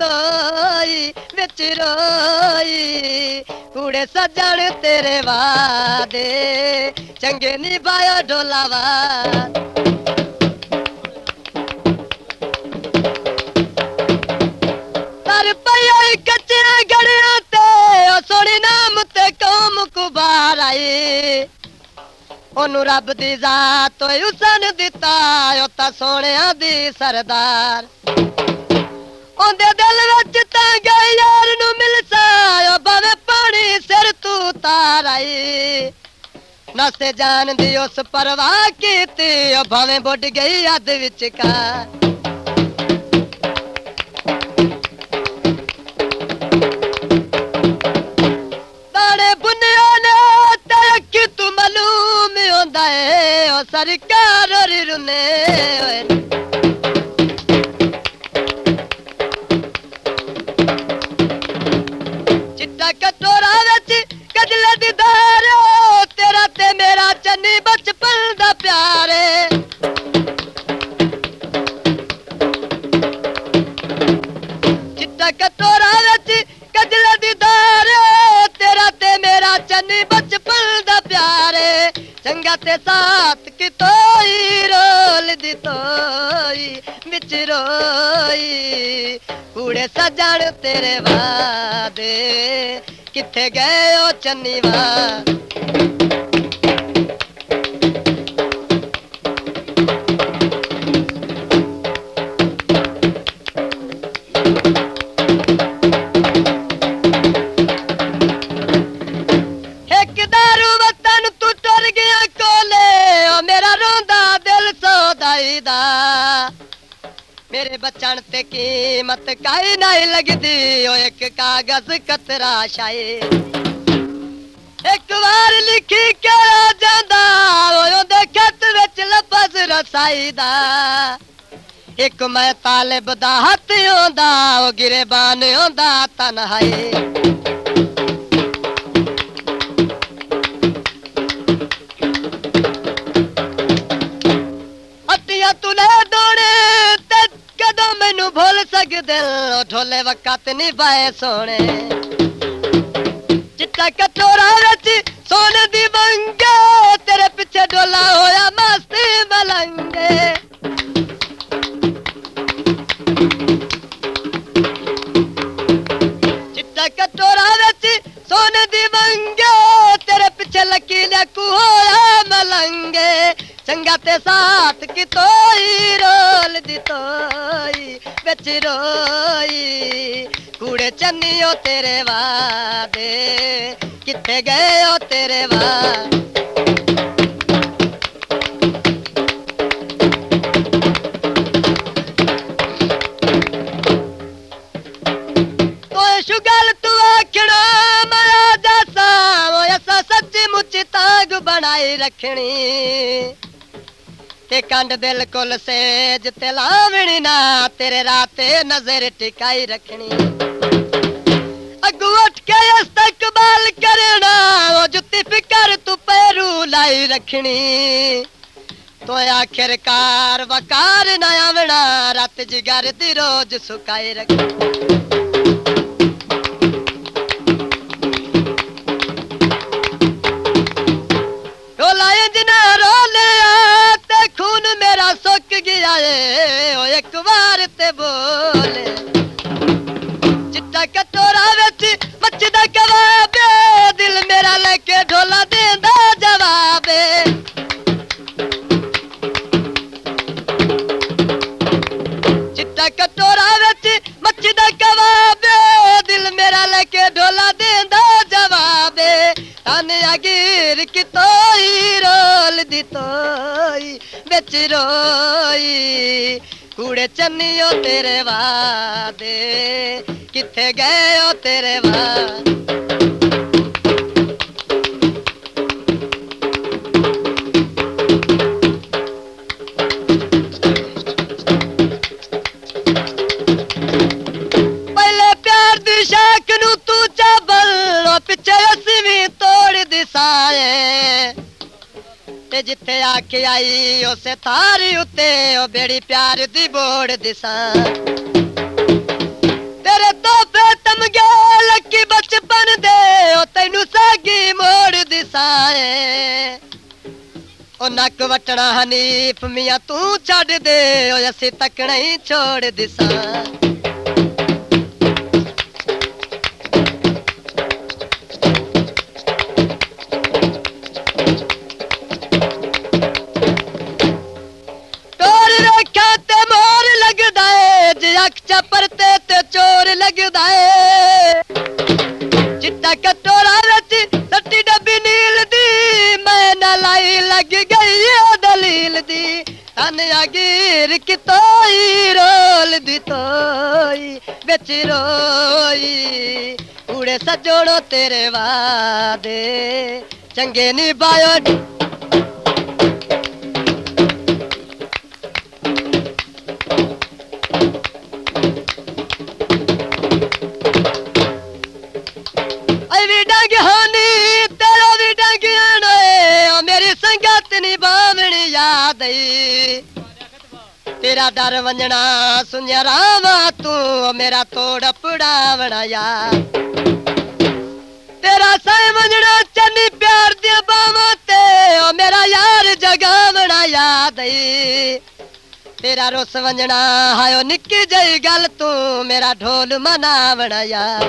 तोई विच रोई कूड़े सजण तेरे वादे चंगे निभायो ढोलावाद तर पया कच्चे गड़िया ते सोनी नाम ते कौम कुबार आई ओनू रब दी जात हुसन दिता ओ ता सोहणिया दी सरदार ओंदे दिल विच तां गए यार नू मिलसा ओ भावे पानी सिर तू तार आई नसे जान दी उस परवाह कीती ओ भावे बुढ़ गई अध विचकार दाने बुनिया ने तरक्की तू मालूम होंदा है ओ सरकार और रुने चिट्टा कटोरा विच कजले दी धार तेरा ते मेरा चन्नी बचपन दा प्यार चिट्टा कटोरा विच कजले दी धार तेरा ते मेरा चन्नी बचपन दा प्यार चंगा ते साथ की तोई रोल दी तोई विच रोई कूड़े सजण तेरे वादे किथे गए ओ चन्नी वाद एक दारू वतन तू टुर गया कोले ओ मेरा रोंदा दिल सौदाई दा मेरे बचन ते कीमत काई नहीं लगदी ओ एक कागज कतरा शाये एक बार लिखी के जांदा ओ दे खत विच लफज रसाई दा एक मैं तालिब दा हथ होंदा ओ गिरेबान होंदा तन्हाई हट्टियां तुले दौड़े ते कदों मैनू भूल सकदे ढोले वक़्त निभाए सोने चिट्टा कटोरा विच सोने दी वंगे तेरे पिछे ढोला होया मस्ती मलंगे चिट्टा कटोरा विच सोने दी वंगे तेरे पिछे लकीले कु होया मलंगे चंगा ते साथ की तोई रोल दी तोई बिच रोई कूड़े चन्नियो तेरे वादे किथे गए ओ तेरे वाद तोए शुगल तू आखना माया जैसा वो ऐसा सच्ची मुच्ची ताग बनाई रखनी ते कंड बिल्कुल सेज ते लावणी ना तेरे राते नजर टिकाई रखनी अगू उठ के इस्तकबाल करना वो जुत्ती फिकर तू पैरू लाई रखनी तो आखिरकार वकार ना आवना रात जिगर दी रोज सुकाई रखनी खून मेरा सुक गया ओ एक बार ते बोले चिट्टा कटोरा विच मचदा कबाब दिल मेरा लेके ढोला देंदा जवाब चिट्टा कटोरा विच मचदा कबाब दिल मेरा लेके ढोला देंदा जवाब ताने अगीर की तोई रोल दी तोई बिच रोई कूड़े चन्नियो तेरे वादे किथे गए ओ तेरे वाद पहले प्यार दी शाख नू तू चाबल पिछे असवी तोड़ दिसाए ते जिथे आके आई उसे थारी उत्ते ओ बेड़ी प्यार दी बोड़ दिसा ते लगी मोड़ दिसाए ओ नक वटना हनीफ मियां तू छड़ दे ओ असी तकना ही छोड़ दिसा परते ते चोर लगदा है चिट्टा कटोरा रच सट्टी डब्बी नील दी मैं न लाई लग गई दलील दी तन अगीर कितोई रोल दी तोई बिच रोई उड़े सजोड़ो तेरे वादे चंगे निभायो तेरा डर वंजना सुन्यारावा तू मेरा तोड़ पड़ावना यार तेरा साई वंजना चन्नी प्यार दिया बावा ते ओ मेरा यार जगावना याद तेरा रोस वंजना हायो निक्की जई गल तू मेरा ढोल मनावना यार